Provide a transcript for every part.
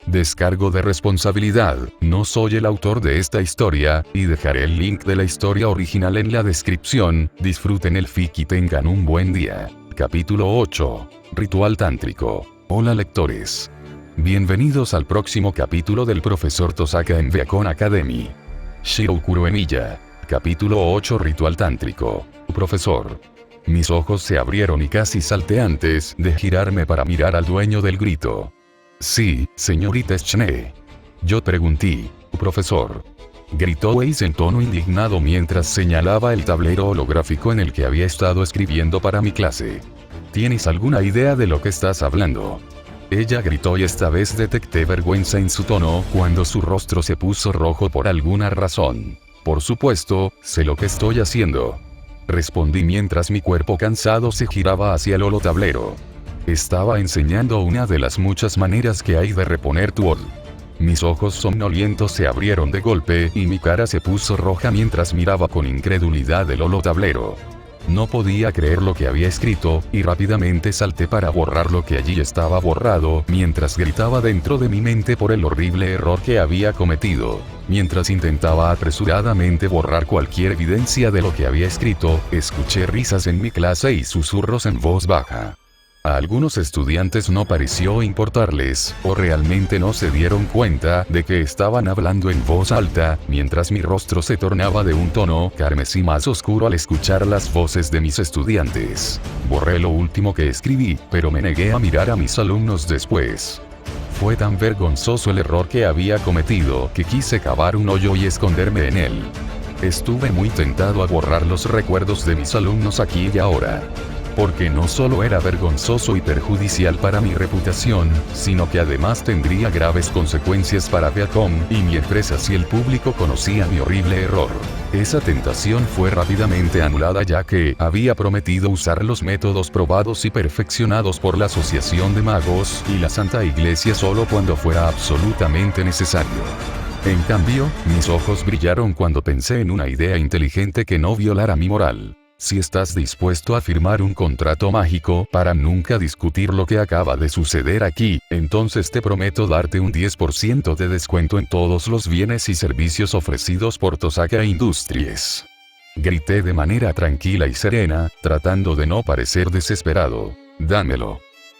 Descargo de responsabilidad, no soy el autor de esta historia, y dejaré el link de la historia original en la descripción. Disfruten el fic y tengan un buen día. Capítulo 8. Ritual tántrico. Hola lectores. Bienvenidos al próximo capítulo del profesor Tosaka en Beacon Academy. Shirokuro Emiya. Capítulo 8. Ritual tántrico. Profesor. Mis ojos se abrieron y casi salté antes de girarme para mirar al dueño del grito. Sí, señorita Schnee. Yo pregunté. Profesor. Gritó Weiss en tono indignado mientras señalaba el tablero holográfico en el que había estado escribiendo para mi clase. ¿Tienes alguna idea de lo que estás hablando? Ella gritó y esta vez detecté vergüenza en su tono cuando su rostro se puso rojo por alguna razón. Por supuesto, sé lo que estoy haciendo. Respondí mientras mi cuerpo cansado se giraba hacia el holotablero. Estaba enseñando una de las muchas maneras que hay de reponer tu hol. Mis ojos somnolientos se abrieron de golpe y mi cara se puso roja mientras miraba con incredulidad el holotablero. No podía creer lo que había escrito, y rápidamente salté para borrar lo que allí estaba borrado, mientras gritaba dentro de mi mente por el horrible error que había cometido. Mientras intentaba apresuradamente borrar cualquier evidencia de lo que había escrito, escuché risas en mi clase y susurros en voz baja. A algunos estudiantes no pareció importarles, o realmente no se dieron cuenta de que estaban hablando en voz alta, mientras mi rostro se tornaba de un tono carmesí más oscuro al escuchar las voces de mis estudiantes. Borré lo último que escribí, pero me negué a mirar a mis alumnos después. Fue tan vergonzoso el error que había cometido que quise cavar un hoyo y esconderme en él. Estuve muy tentado a borrar los recuerdos de mis alumnos aquí y ahora. Porque no solo era vergonzoso y perjudicial para mi reputación, sino que además tendría graves consecuencias para Beacon y mi empresa si el público conocía mi horrible error. Esa tentación fue rápidamente anulada ya que había prometido usar los métodos probados y perfeccionados por la Asociación de Magos y la Santa Iglesia solo cuando fuera absolutamente necesario. En cambio, mis ojos brillaron cuando pensé en una idea inteligente que no violara mi moral. Si estás dispuesto a firmar un contrato mágico para nunca discutir lo que acaba de suceder aquí, entonces te prometo darte un 10% de descuento en todos los bienes y servicios ofrecidos por Tosaka Industries. Grité de manera tranquila y serena, tratando de no parecer desesperado. Dámelo.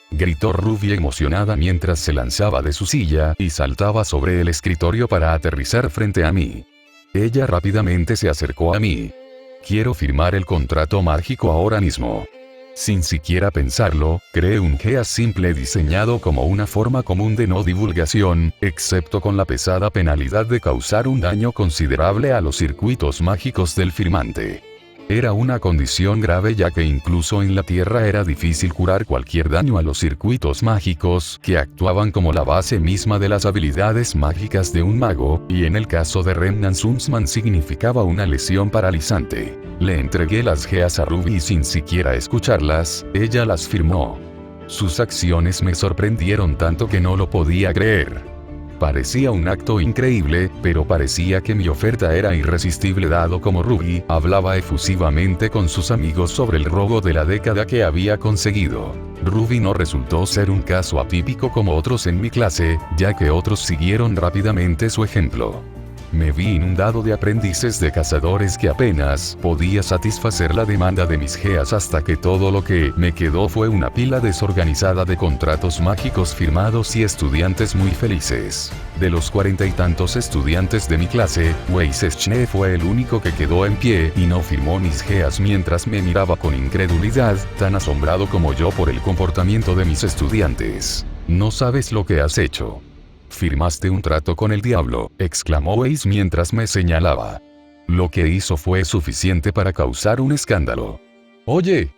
Gritó Ruby emocionada mientras se lanzaba de su silla y saltaba sobre el escritorio para aterrizar frente a mí. Ella rápidamente se acercó a mí. Quiero firmar el contrato mágico ahora mismo. Sin siquiera pensarlo, creé un GEA simple diseñado como una forma común de no divulgación, excepto con la pesada penalidad de causar un daño considerable a los circuitos mágicos del firmante. Era una condición grave ya que incluso en la Tierra era difícil curar cualquier daño a los circuitos mágicos que actuaban como la base misma de las habilidades mágicas de un mago, y en el caso de Remnan Sundsman significaba una lesión paralizante. Le entregué las geas a Ruby y sin siquiera escucharlas, ella las firmó. Sus acciones me sorprendieron tanto que no lo podía creer. Parecía un acto increíble, pero parecía que mi oferta era irresistible dado como Ruby hablaba efusivamente con sus amigos sobre el robo de la década que había conseguido. Ruby no resultó ser un caso atípico como otros en mi clase, ya que otros siguieron rápidamente su ejemplo. Me vi inundado de aprendices de cazadores que apenas podía satisfacer la demanda de mis geas hasta que todo lo que me quedó fue una pila desorganizada de contratos mágicos firmados y estudiantes muy felices. De los 40 y tantos estudiantes de mi clase, Weiss Schnee fue el único que quedó en pie y no firmó mis geas mientras me miraba con incredulidad, tan asombrado como yo por el comportamiento de mis estudiantes. No sabes lo que has hecho. Firmaste un trato con el diablo, exclamó Weiss mientras me señalaba. Lo que hizo fue suficiente para causar un escándalo. Oye,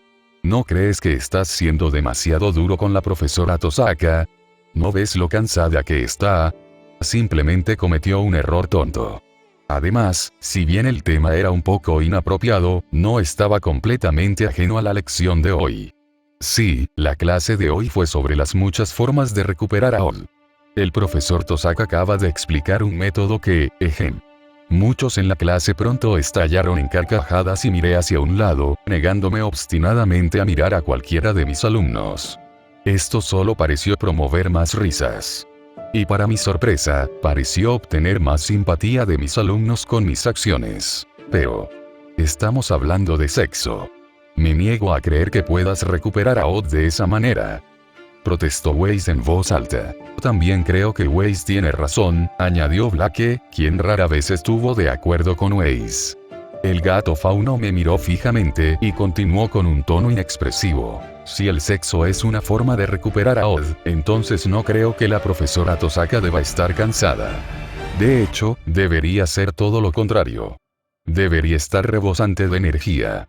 ¿no crees que estás siendo demasiado duro con la profesora Tosaka? ¿No ves lo cansada que está? Simplemente cometió un error tonto. Además, si bien el tema era un poco inapropiado, no estaba completamente ajeno a la lección de hoy. Sí, la clase de hoy fue sobre las muchas formas de recuperar a Ol. El profesor Tosaka acaba de explicar un método que, muchos en la clase pronto estallaron en carcajadas y miré hacia un lado, negándome obstinadamente a mirar a cualquiera de mis alumnos. Esto solo pareció promover más risas. Y para mi sorpresa, pareció obtener más simpatía de mis alumnos con mis acciones. Pero estamos hablando de sexo. Me niego a creer que puedas recuperar a Odd de esa manera, protestó Weiss en voz alta. También creo que Weiss tiene razón, añadió Blake, quien rara vez estuvo de acuerdo con Weiss. El gato fauno me miró fijamente y continuó con un tono inexpresivo. Si el sexo es una forma de recuperar a Odd, entonces no creo que la profesora Tosaka deba estar cansada. De hecho, debería ser todo lo contrario. Debería estar rebosante de energía.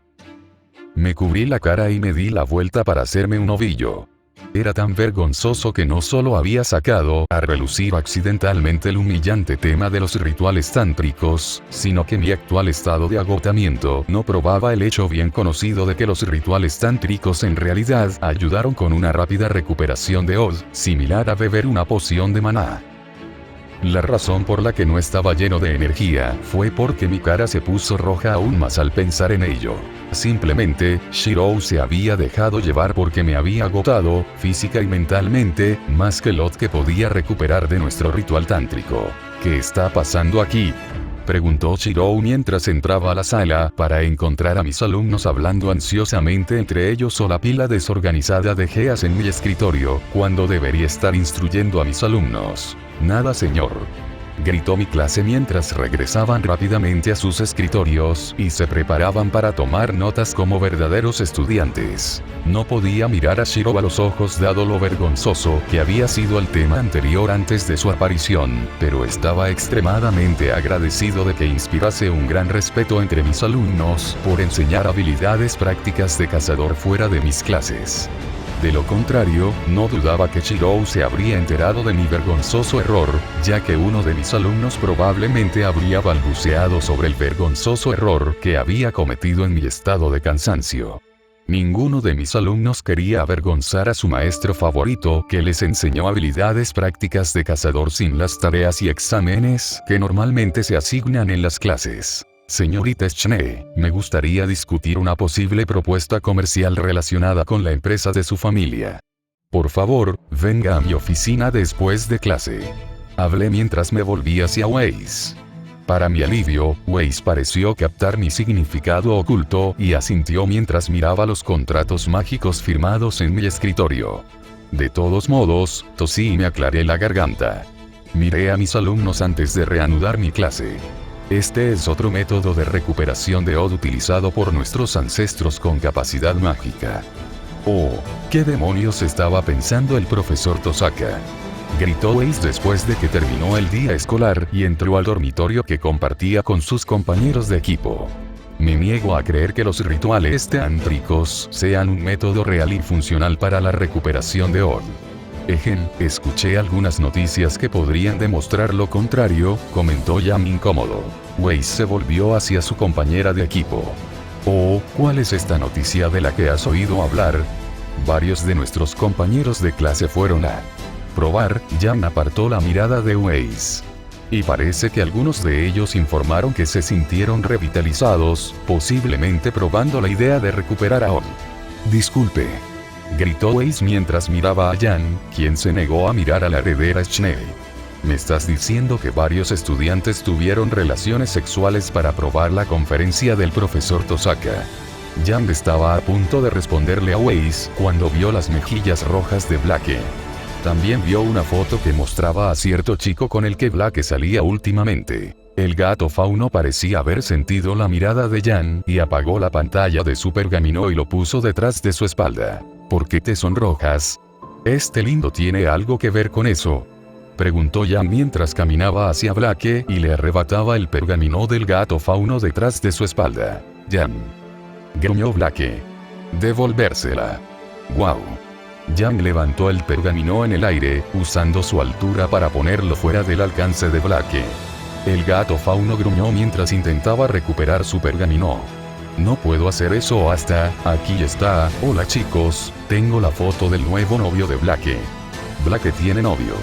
Me cubrí la cara y me di la vuelta para hacerme un ovillo. Era tan vergonzoso que no solo había sacado a relucir accidentalmente el humillante tema de los rituales tántricos, sino que mi actual estado de agotamiento no probaba el hecho bien conocido de que los rituales tántricos en realidad ayudaron con una rápida recuperación de Odd, similar a beber una poción de maná. La razón por la que no estaba lleno de energía fue porque mi cara se puso roja aún más al pensar en ello. Simplemente, Shirou se había dejado llevar porque me había agotado, física y mentalmente, más que Lot que podía recuperar de nuestro ritual tántrico. ¿Qué está pasando aquí?, preguntó Shirou mientras entraba a la sala para encontrar a mis alumnos hablando ansiosamente entre ellos o la pila desorganizada de geas en mi escritorio, cuando debería estar instruyendo a mis alumnos. Nada, señor, gritó mi clase mientras regresaban rápidamente a sus escritorios y se preparaban para tomar notas como verdaderos estudiantes. No podía mirar a Shirou a los ojos dado lo vergonzoso que había sido el tema anterior antes de su aparición, pero estaba extremadamente agradecido de que inspirase un gran respeto entre mis alumnos por enseñar habilidades prácticas de cazador fuera de mis clases. De lo contrario, no dudaba que Shirou se habría enterado de mi vergonzoso error, ya que uno de mis alumnos probablemente habría balbuceado sobre el vergonzoso error que había cometido en mi estado de cansancio. Ninguno de mis alumnos quería avergonzar a su maestro favorito que les enseñó habilidades prácticas de cazador sin las tareas y exámenes que normalmente se asignan en las clases. Señorita Schnee, me gustaría discutir una posible propuesta comercial relacionada con la empresa de su familia. Por favor, venga a mi oficina después de clase. Hablé mientras me volví hacia Weiss. Para mi alivio, Weiss pareció captar mi significado oculto y asintió mientras miraba los contratos mágicos firmados en mi escritorio. De todos modos, tosí y me aclaré la garganta. Miré a mis alumnos antes de reanudar mi clase. Este es otro método de recuperación de Odd utilizado por nuestros ancestros con capacidad mágica. Oh, ¿qué demonios estaba pensando el profesor Tosaka?, gritó Weiss después de que terminó el día escolar y entró al dormitorio que compartía con sus compañeros de equipo. Me niego a creer que los rituales tántricos sean un método real y funcional para la recuperación de Odd. Escuché algunas noticias que podrían demostrar lo contrario, comentó Yam incómodo. Weiss se volvió hacia su compañera de equipo. Oh, ¿cuál es esta noticia de la que has oído hablar? Varios de nuestros compañeros de clase fueron a probar. Yam apartó la mirada de Weiss. Y parece que algunos de ellos informaron que se sintieron revitalizados, posiblemente probando la idea de recuperar a Odd. Disculpe, gritó Weiss mientras miraba a Jan, quien se negó a mirar a la heredera Schnee. ¿Me estás diciendo que varios estudiantes tuvieron relaciones sexuales para probar la conferencia del profesor Tosaka? Jan estaba a punto de responderle a Weiss cuando vio las mejillas rojas de Blake. También vio una foto que mostraba a cierto chico con el que Blake salía últimamente. El gato fauno parecía haber sentido la mirada de Jan y apagó la pantalla de su pergamino y lo puso detrás de su espalda. ¿Por qué te sonrojas? ¿Este lindo tiene algo que ver con eso?, preguntó Jan mientras caminaba hacia Blake y le arrebataba el pergamino del gato fauno detrás de su espalda. Jan, gruñó Blake. Devolvérsela. Wow. Jan levantó el pergamino en el aire, usando su altura para ponerlo fuera del alcance de Blake. El gato fauno gruñó mientras intentaba recuperar su pergamino. No puedo hacer eso hasta... Aquí está. Hola chicos, tengo la foto del nuevo novio de Blake. Blake tiene novio,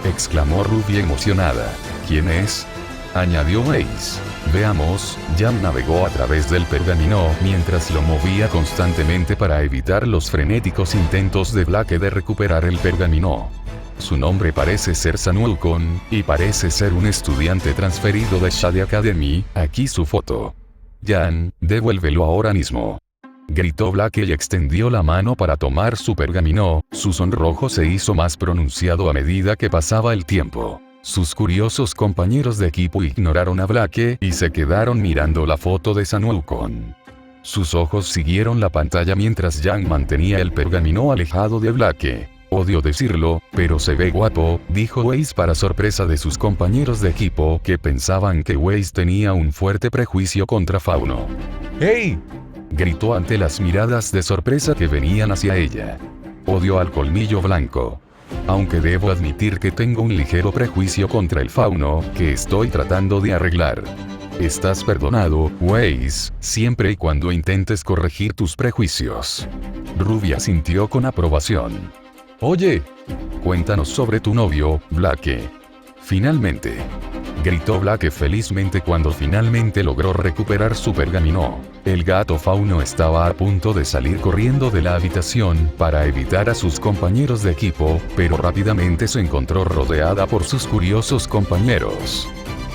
exclamó Ruby emocionada. ¿Quién es?, añadió Weiss. Veamos. Jan navegó a través del pergamino mientras lo movía constantemente para evitar los frenéticos intentos de Blake de recuperar el pergamino. Su nombre parece ser Sanuukon, y parece ser un estudiante transferido de Shade Academy, aquí su foto. Jan, devuélvelo ahora mismo. Gritó Blake y extendió la mano para tomar su pergamino. Su sonrojo se hizo más pronunciado a medida que pasaba el tiempo. Sus curiosos compañeros de equipo ignoraron a Blake y se quedaron mirando la foto de Sanuukon. Sus ojos siguieron la pantalla mientras Jan mantenía el pergamino alejado de Blake. Odio decirlo, pero se ve guapo, dijo Weiss para sorpresa de sus compañeros de equipo que pensaban que Weiss tenía un fuerte prejuicio contra Fauno. ¡Hey!, gritó ante las miradas de sorpresa que venían hacia ella. Odio al colmillo blanco. Aunque debo admitir que tengo un ligero prejuicio contra el Fauno, que estoy tratando de arreglar. Estás perdonado, Weiss, siempre y cuando intentes corregir tus prejuicios. Ruby asintió con aprobación. Oye, cuéntanos sobre tu novio, Blake. Finalmente. Gritó Blake felizmente cuando finalmente logró recuperar su pergamino. El gato Fauno estaba a punto de salir corriendo de la habitación para evitar a sus compañeros de equipo, pero rápidamente se encontró rodeada por sus curiosos compañeros.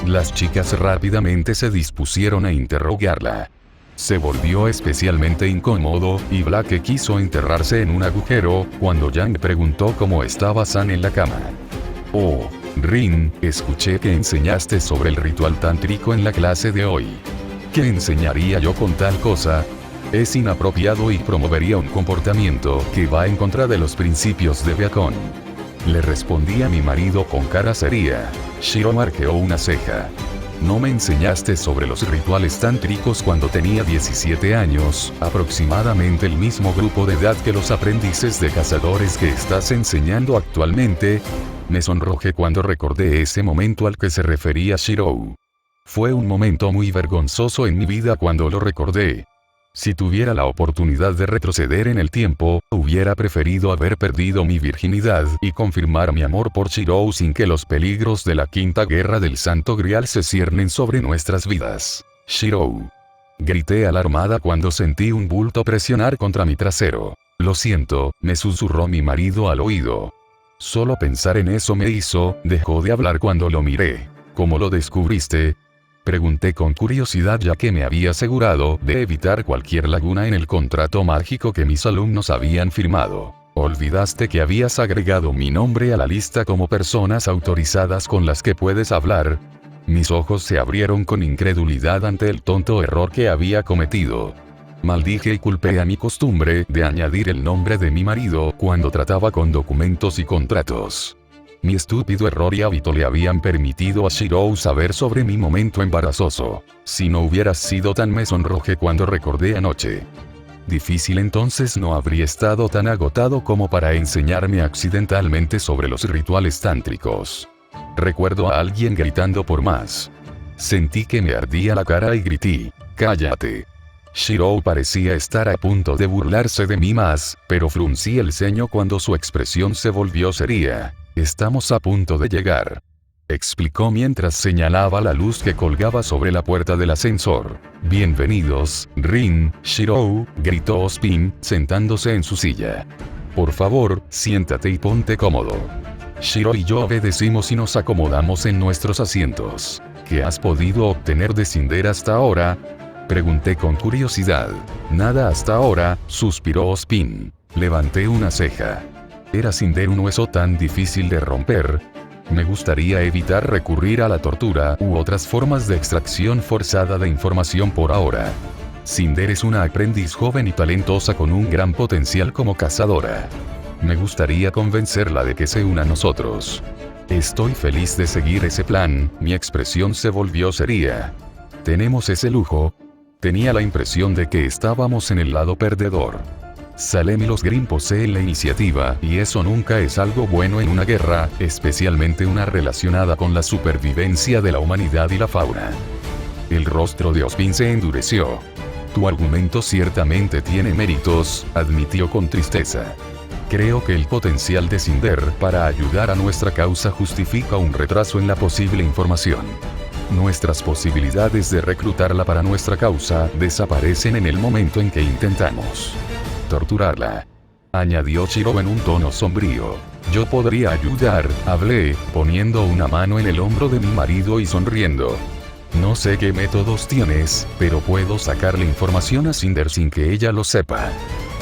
Las chicas rápidamente se dispusieron a interrogarla. Se volvió especialmente incómodo, y Blake quiso enterrarse en un agujero, cuando Jan preguntó cómo estaba San en la cama. Oh, Rin, escuché que enseñaste sobre el ritual tántrico en la clase de hoy. ¿Qué enseñaría yo con tal cosa? Es inapropiado y promovería un comportamiento que va en contra de los principios de Beacon. Le respondí a mi marido con cara seria. Shiro arqueó una ceja. No me enseñaste sobre los rituales tántricos cuando tenía 17 años, aproximadamente el mismo grupo de edad que los aprendices de cazadores que estás enseñando actualmente. Me sonrojé cuando recordé ese momento al que se refería Shiro. Fue un momento muy vergonzoso en mi vida cuando lo recordé. Si tuviera la oportunidad de retroceder en el tiempo, hubiera preferido haber perdido mi virginidad y confirmar mi amor por Shiro sin que los peligros de la Quinta Guerra del Santo Grial se ciernen sobre nuestras vidas. Shiro. Grité alarmada cuando sentí un bulto presionar contra mi trasero. Lo siento, me susurró mi marido al oído. Solo pensar en eso me hizo, dejó de hablar cuando lo miré. ¿Cómo lo descubriste? Pregunté con curiosidad ya que me había asegurado de evitar cualquier laguna en el contrato mágico que mis alumnos habían firmado. ¿Olvidaste que habías agregado mi nombre a la lista como personas autorizadas con las que puedes hablar? Mis ojos se abrieron con incredulidad ante el tonto error que había cometido. Maldije y culpé a mi costumbre de añadir el nombre de mi marido cuando trataba con documentos y contratos. Mi estúpido error y hábito le habían permitido a Shiro saber sobre mi momento embarazoso. Si no hubieras sido tan me sonrojé cuando recordé anoche. Difícil entonces no habría estado tan agotado como para enseñarme accidentalmente sobre los rituales tántricos. Recuerdo a alguien gritando por más. Sentí que me ardía la cara y grité, ¡cállate! Shiro parecía estar a punto de burlarse de mí más, pero fruncí el ceño cuando su expresión se volvió seria. Estamos a punto de llegar. Explicó mientras señalaba la luz que colgaba sobre la puerta del ascensor. Bienvenidos, Rin, Shiro, gritó Ozpin, sentándose en su silla. Por favor, siéntate y ponte cómodo. Shiro y yo obedecimos y nos acomodamos en nuestros asientos. ¿Qué has podido obtener de Cinder hasta ahora? Pregunté con curiosidad. Nada hasta ahora, suspiró Ozpin. Levanté una ceja. ¿Era Cinder un hueso tan difícil de romper? Me gustaría evitar recurrir a la tortura u otras formas de extracción forzada de información por ahora. Cinder es una aprendiz joven y talentosa con un gran potencial como cazadora. Me gustaría convencerla de que se una a nosotros. Estoy feliz de seguir ese plan, mi expresión se volvió seria. ¿Tenemos ese lujo? Tenía la impresión de que estábamos en el lado perdedor. Salem y los Grimm poseen la iniciativa, y eso nunca es algo bueno en una guerra, especialmente una relacionada con la supervivencia de la humanidad y la fauna. El rostro de Ozpin se endureció. Tu argumento ciertamente tiene méritos, admitió con tristeza. Creo que el potencial de Cinder para ayudar a nuestra causa justifica un retraso en la posible información. Nuestras posibilidades de reclutarla para nuestra causa desaparecen en el momento en que intentamos torturarla. Añadió Shiro en un tono sombrío. Yo podría ayudar, hablé, poniendo una mano en el hombro de mi marido y sonriendo. No sé qué métodos tienes, pero puedo sacarle información a Cinder sin que ella lo sepa.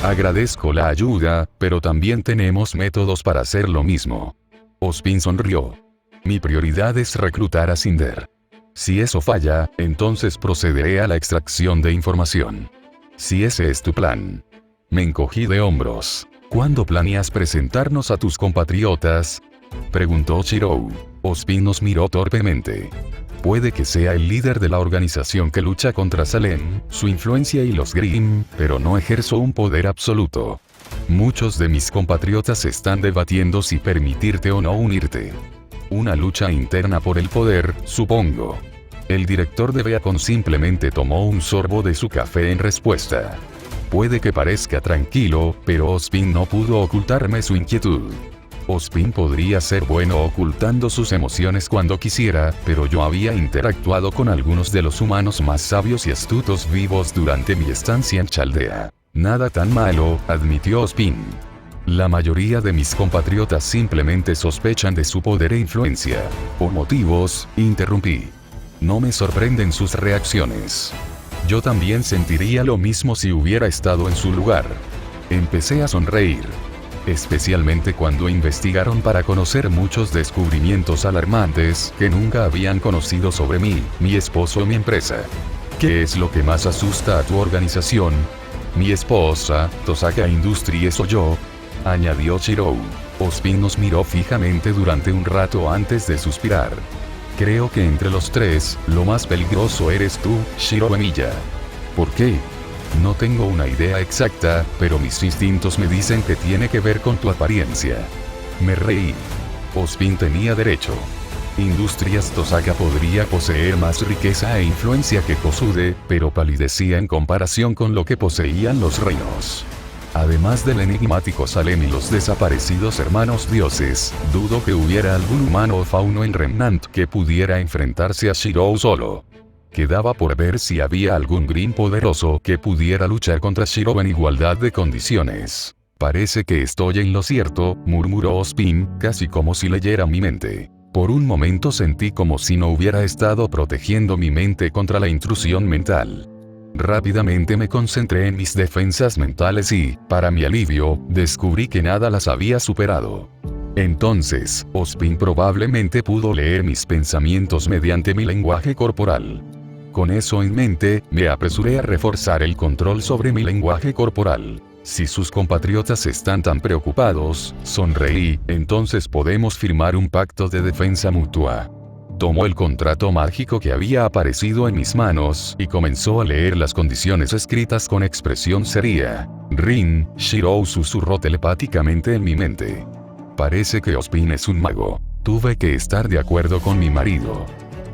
Agradezco la ayuda, pero también tenemos métodos para hacer lo mismo. Ozpin sonrió. Mi prioridad es reclutar a Cinder. Si eso falla, entonces procederé a la extracción de información. Si ese es tu plan. Me encogí de hombros. ¿Cuándo planeas presentarnos a tus compatriotas?, preguntó Shirou. Ozpin nos miró torpemente. Puede que sea el líder de la organización que lucha contra Salem, su influencia y los Grimm, pero no ejerzo un poder absoluto. Muchos de mis compatriotas están debatiendo si permitirte o no unirte. Una lucha interna por el poder, supongo. El director de Beacon simplemente tomó un sorbo de su café en respuesta. Puede que parezca tranquilo, pero Ozpin no pudo ocultarme su inquietud. Ozpin podría ser bueno ocultando sus emociones cuando quisiera, pero yo había interactuado con algunos de los humanos más sabios y astutos vivos durante mi estancia en Chaldea. Nada tan malo, admitió Ozpin. La mayoría de mis compatriotas simplemente sospechan de su poder e influencia. Por motivos, interrumpí. No me sorprenden sus reacciones. Yo también sentiría lo mismo si hubiera estado en su lugar. Empecé a sonreír. Especialmente cuando investigaron para conocer muchos descubrimientos alarmantes que nunca habían conocido sobre mí, mi esposo o mi empresa. ¿Qué es lo que más asusta a tu organización? Mi esposa, Tosaka Industries o yo, añadió Shirou. Ozpin nos miró fijamente durante un rato antes de suspirar. Creo que entre los tres, lo más peligroso eres tú, Shirou Emiya. ¿Por qué? No tengo una idea exacta, pero mis instintos me dicen que tiene que ver con tu apariencia. Me reí. Ozpin tenía derecho. Industrias Tosaka podría poseer más riqueza e influencia que Kosude, pero palidecía en comparación con lo que poseían los reinos. Además del enigmático Salem y los desaparecidos hermanos dioses, dudo que hubiera algún humano o fauno en Remnant que pudiera enfrentarse a Shirou solo. Quedaba por ver si había algún Grimm poderoso que pudiera luchar contra Shirou en igualdad de condiciones. Parece que estoy en lo cierto, murmuró Ozpin, casi como si leyera mi mente. Por un momento sentí como si no hubiera estado protegiendo mi mente contra la intrusión mental. Rápidamente me concentré en mis defensas mentales y, para mi alivio, descubrí que nada las había superado. Entonces, Ozpin probablemente pudo leer mis pensamientos mediante mi lenguaje corporal. Con eso en mente, me apresuré a reforzar el control sobre mi lenguaje corporal. Si sus compatriotas están tan preocupados, sonreí, entonces podemos firmar un pacto de defensa mutua. Tomó el contrato mágico que había aparecido en mis manos y comenzó a leer las condiciones escritas con expresión seria. Rin, Shirou susurró telepáticamente en mi mente. Parece que Ozpin es un mago. Tuve que estar de acuerdo con mi marido.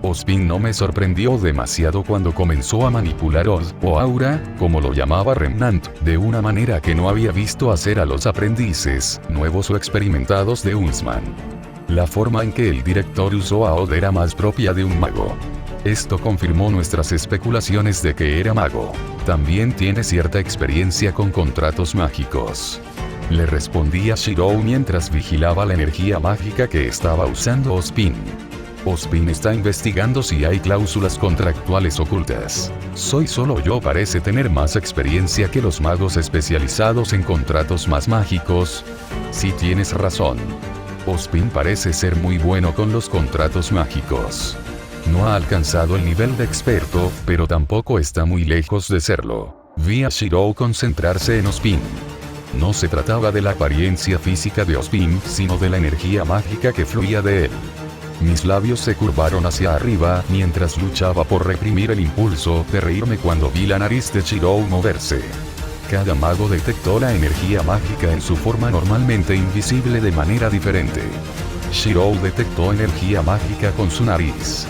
Ozpin no me sorprendió demasiado cuando comenzó a manipular Oz, o aura, como lo llamaba Remnant, de una manera que no había visto hacer a los aprendices, nuevos o experimentados de Huntsman. La forma en que el director usó a Oz era más propia de un mago. Esto confirmó nuestras especulaciones de que era mago. También tiene cierta experiencia con contratos mágicos. Le respondí a Shirou mientras vigilaba la energía mágica que estaba usando Ozpin. Ozpin está investigando si hay cláusulas contractuales ocultas. Soy solo yo parece tener más experiencia que los magos especializados en contratos más mágicos. Sí tienes razón. Ozpin parece ser muy bueno con los contratos mágicos. No ha alcanzado el nivel de experto, pero tampoco está muy lejos de serlo. Vi a Shirou concentrarse en Ozpin. No se trataba de la apariencia física de Ozpin, sino de la energía mágica que fluía de él. Mis labios se curvaron hacia arriba mientras luchaba por reprimir el impulso de reírme cuando vi la nariz de Shirou moverse. Cada mago detectó la energía mágica en su forma normalmente invisible de manera diferente. Shirou detectó energía mágica con su nariz.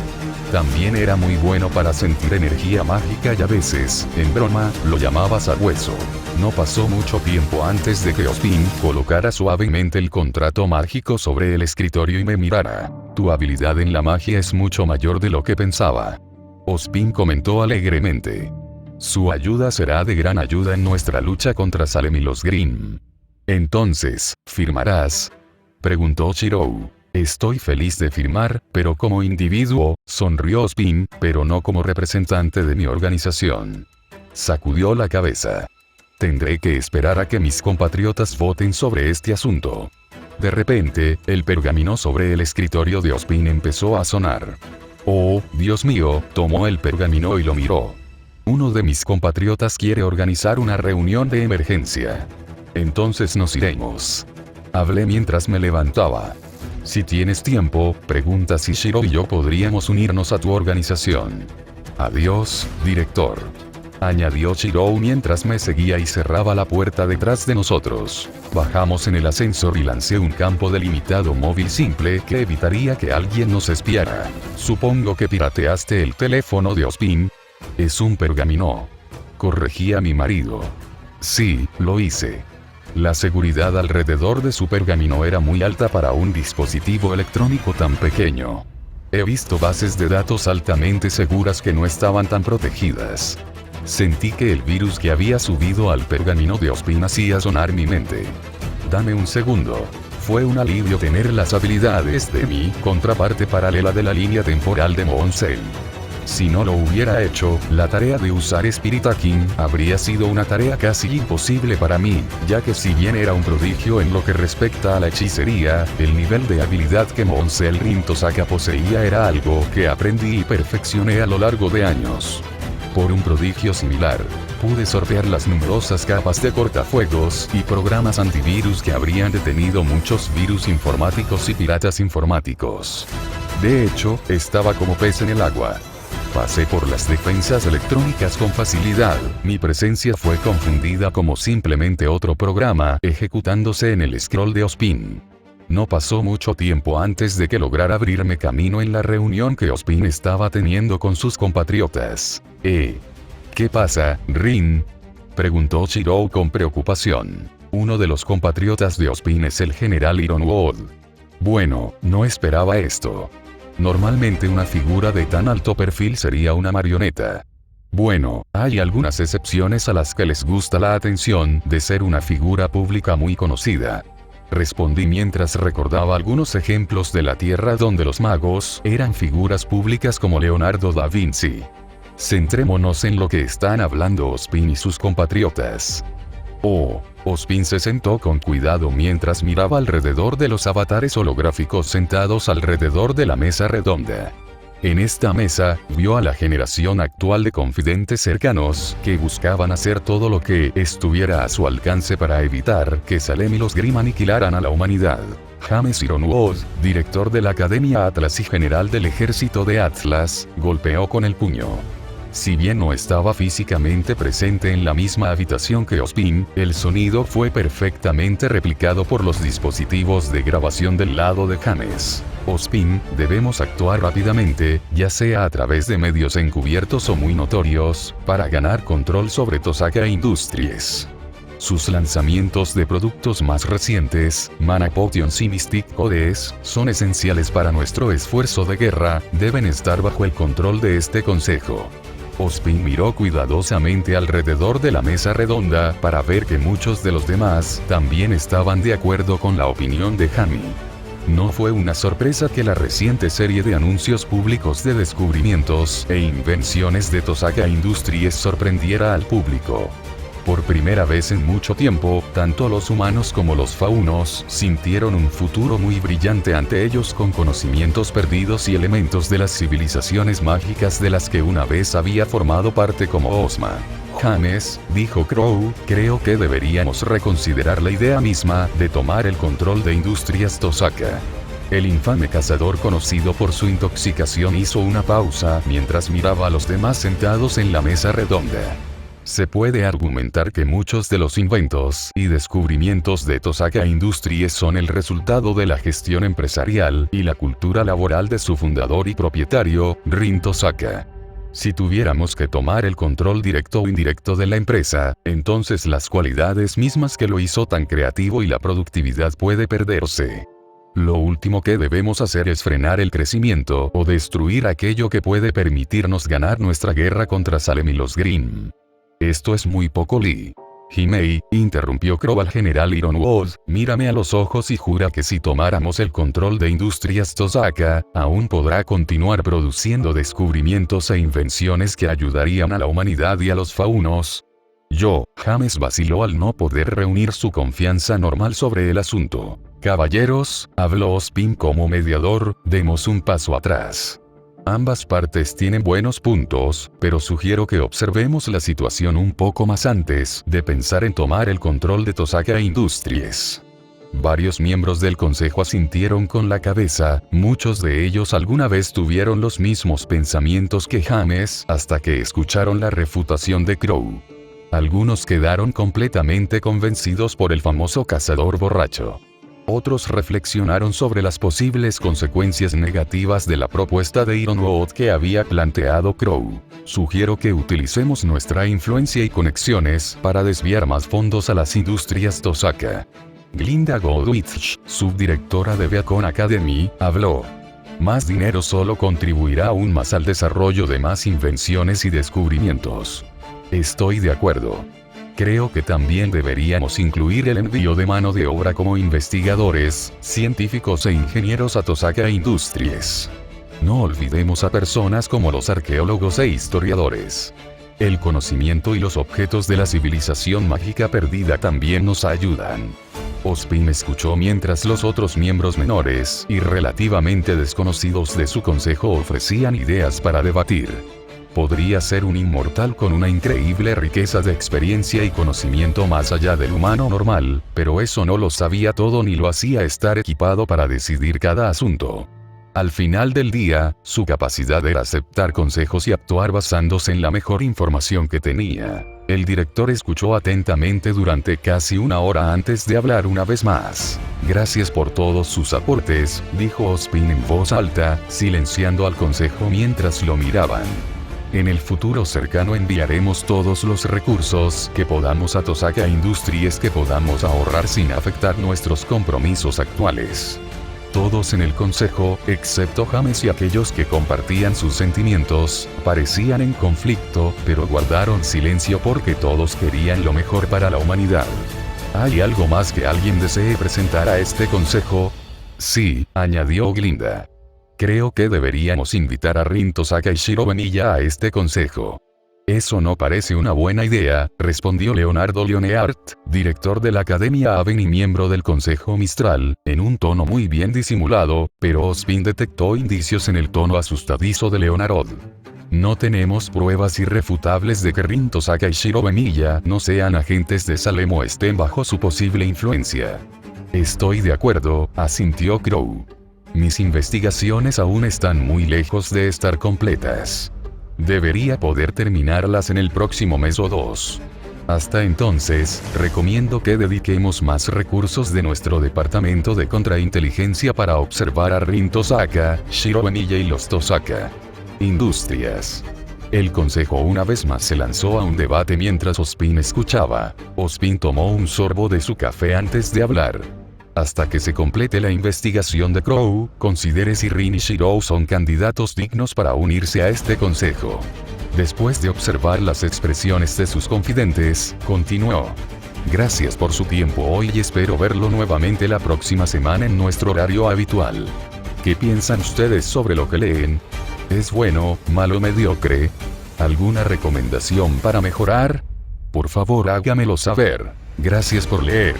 También era muy bueno para sentir energía mágica y a veces, en broma, lo llamaba sabueso. No pasó mucho tiempo antes de que Ozpin colocara suavemente el contrato mágico sobre el escritorio y me mirara. Tu habilidad en la magia es mucho mayor de lo que pensaba. Ozpin comentó alegremente. Su ayuda será de gran ayuda en nuestra lucha contra Salem y los Grimm. Entonces, ¿firmarás? Preguntó Shirou. Estoy feliz de firmar, pero como individuo, sonrió Ozpin, pero no como representante de mi organización. Sacudió la cabeza. Tendré que esperar a que mis compatriotas voten sobre este asunto. De repente, el pergamino sobre el escritorio de Ozpin empezó a sonar. Oh, Dios mío, tomó el pergamino y lo miró. Uno de mis compatriotas quiere organizar una reunión de emergencia. Entonces nos iremos. Hablé mientras me levantaba. Si tienes tiempo, pregunta si Shirou y yo podríamos unirnos a tu organización. Adiós, director. Añadió Shirou mientras me seguía y cerraba la puerta detrás de nosotros. Bajamos en el ascensor y lancé un campo delimitado móvil simple que evitaría que alguien nos espiara. Supongo que pirateaste el teléfono de Ozpin. Es un pergamino. Corregí a mi marido. Sí, lo hice. La seguridad alrededor de su pergamino era muy alta para un dispositivo electrónico tan pequeño. He visto bases de datos altamente seguras que no estaban tan protegidas. Sentí que el virus que había subido al pergamino de Ozpin hacía sonar mi mente. Dame un segundo. Fue un alivio tener las habilidades de mi contraparte paralela de la línea temporal de Monsell. Si no lo hubiera hecho, la tarea de usar Spirit Hacking habría sido una tarea casi imposible para mí, ya que si bien era un prodigio en lo que respecta a la hechicería, el nivel de habilidad que Monsell Rin Tosaka poseía era algo que aprendí y perfeccioné a lo largo de años. Por un prodigio similar, pude sortear las numerosas capas de cortafuegos y programas antivirus que habrían detenido muchos virus informáticos y piratas informáticos. De hecho, estaba como pez en el agua. Pasé por las defensas electrónicas con facilidad. Mi presencia fue confundida como simplemente otro programa ejecutándose en el scroll de Ozpin. No pasó mucho tiempo antes de que lograra abrirme camino en la reunión que Ozpin estaba teniendo con sus compatriotas. ¿Qué pasa, Rin? Preguntó Shirou con preocupación. Uno de los compatriotas de Ozpin es el general Ironwood. Bueno, no esperaba esto. Normalmente una figura de tan alto perfil sería una marioneta. Bueno, hay algunas excepciones a las que les gusta la atención de ser una figura pública muy conocida. Respondí mientras recordaba algunos ejemplos de la Tierra donde los magos eran figuras públicas como Leonardo da Vinci. Centrémonos en lo que están hablando Ozpin y sus compatriotas. Ozpin se sentó con cuidado mientras miraba alrededor de los avatares holográficos sentados alrededor de la mesa redonda. En esta mesa, vio a la generación actual de confidentes cercanos, que buscaban hacer todo lo que estuviera a su alcance para evitar que Salem y los Grimm aniquilaran a la humanidad. James Ironwood, director de la Academia Atlas y general del ejército de Atlas, golpeó con el puño. Si bien no estaba físicamente presente en la misma habitación que Ozpin, el sonido fue perfectamente replicado por los dispositivos de grabación del lado de James. Ozpin, debemos actuar rápidamente, ya sea a través de medios encubiertos o muy notorios, para ganar control sobre Tosaka Industries. Sus lanzamientos de productos más recientes, Mana Potions y Mystic Codes, son esenciales para nuestro esfuerzo de guerra, deben estar bajo el control de este consejo. Ozpin miró cuidadosamente alrededor de la mesa redonda para ver que muchos de los demás también estaban de acuerdo con la opinión de Jamie. No fue una sorpresa que la reciente serie de anuncios públicos de descubrimientos e invenciones de Tosaka Industries sorprendiera al público. Por primera vez en mucho tiempo, tanto los humanos como los faunos sintieron un futuro muy brillante ante ellos con conocimientos perdidos y elementos de las civilizaciones mágicas de las que una vez había formado parte como Ozma. James, dijo Crow, creo que deberíamos reconsiderar la idea misma de tomar el control de Industrias Tosaka. El infame cazador conocido por su intoxicación hizo una pausa mientras miraba a los demás sentados en la mesa redonda. Se puede argumentar que muchos de los inventos y descubrimientos de Tosaka Industries son el resultado de la gestión empresarial y la cultura laboral de su fundador y propietario, Rin Tosaka. Si tuviéramos que tomar el control directo o indirecto de la empresa, entonces las cualidades mismas que lo hizo tan creativo y la productividad puede perderse. Lo último que debemos hacer es frenar el crecimiento o destruir aquello que puede permitirnos ganar nuestra guerra contra Salem y los Grimm. Esto es muy poco Lee. Himei, interrumpió Crow al general Ironwood, mírame a los ojos y jura que si tomáramos el control de Industrias Tosaka, aún podrá continuar produciendo descubrimientos e invenciones que ayudarían a la humanidad y a los faunos. James vaciló al no poder reunir su confianza normal sobre el asunto. Caballeros, habló Ozpin como mediador, demos un paso atrás. Ambas partes tienen buenos puntos, pero sugiero que observemos la situación un poco más antes de pensar en tomar el control de Tosaka Industries. Varios miembros del consejo asintieron con la cabeza, muchos de ellos alguna vez tuvieron los mismos pensamientos que James hasta que escucharon la refutación de Crow. Algunos quedaron completamente convencidos por el famoso cazador borracho. Otros reflexionaron sobre las posibles consecuencias negativas de la propuesta de Ironwood que había planteado Crow. Sugiero que utilicemos nuestra influencia y conexiones para desviar más fondos a las industrias Tosaka. Glinda Goldwich, subdirectora de Beacon Academy, habló. Más dinero solo contribuirá aún más al desarrollo de más invenciones y descubrimientos. Estoy de acuerdo. Creo que también deberíamos incluir el envío de mano de obra como investigadores, científicos e ingenieros a Tosaka Industries. No olvidemos a personas como los arqueólogos e historiadores. El conocimiento y los objetos de la civilización mágica perdida también nos ayudan. Ozpin escuchó mientras los otros miembros menores y relativamente desconocidos de su consejo ofrecían ideas para debatir. Podría ser un inmortal con una increíble riqueza de experiencia y conocimiento más allá del humano normal, pero eso no lo sabía todo ni lo hacía estar equipado para decidir cada asunto. Al final del día, su capacidad era aceptar consejos y actuar basándose en la mejor información que tenía. El director escuchó atentamente durante casi una hora antes de hablar una vez más. Gracias por todos sus aportes, dijo Ozpin en voz alta, silenciando al consejo mientras lo miraban. En el futuro cercano enviaremos todos los recursos que podamos a Tosaka Industries que podamos ahorrar sin afectar nuestros compromisos actuales. Todos en el consejo, excepto James y aquellos que compartían sus sentimientos, parecían en conflicto, pero guardaron silencio porque todos querían lo mejor para la humanidad. ¿Hay algo más que alguien desee presentar a este consejo? Sí, añadió Glinda. Creo que deberíamos invitar a Rin Tosaka y Shiro Bemilla a este consejo. Eso no parece una buena idea, respondió Leonardo Leonhardt, director de la Academia Aven y miembro del Consejo Mistral, en un tono muy bien disimulado, pero Ozpin detectó indicios en el tono asustadizo de Leonardo. No tenemos pruebas irrefutables de que Rin Tosaka y Shiro Bemilla no sean agentes de Salem o estén bajo su posible influencia. Estoy de acuerdo, asintió Crow. Mis investigaciones aún están muy lejos de estar completas. Debería poder terminarlas en el próximo mes o dos. Hasta entonces, recomiendo que dediquemos más recursos de nuestro departamento de contrainteligencia para observar a Rin Tosaka, Shiro Bemilla y los Tosaka Industrias. El consejo una vez más se lanzó a un debate mientras Ozpin escuchaba. Ozpin tomó un sorbo de su café antes de hablar. Hasta que se complete la investigación de Crow, considere si Rin y Shiro son candidatos dignos para unirse a este consejo. Después de observar las expresiones de sus confidentes, continuó. Gracias por su tiempo hoy y espero verlo nuevamente la próxima semana en nuestro horario habitual. ¿Qué piensan ustedes sobre lo que leen? ¿Es bueno, malo o mediocre? ¿Alguna recomendación para mejorar? Por favor hágamelo saber. Gracias por leer.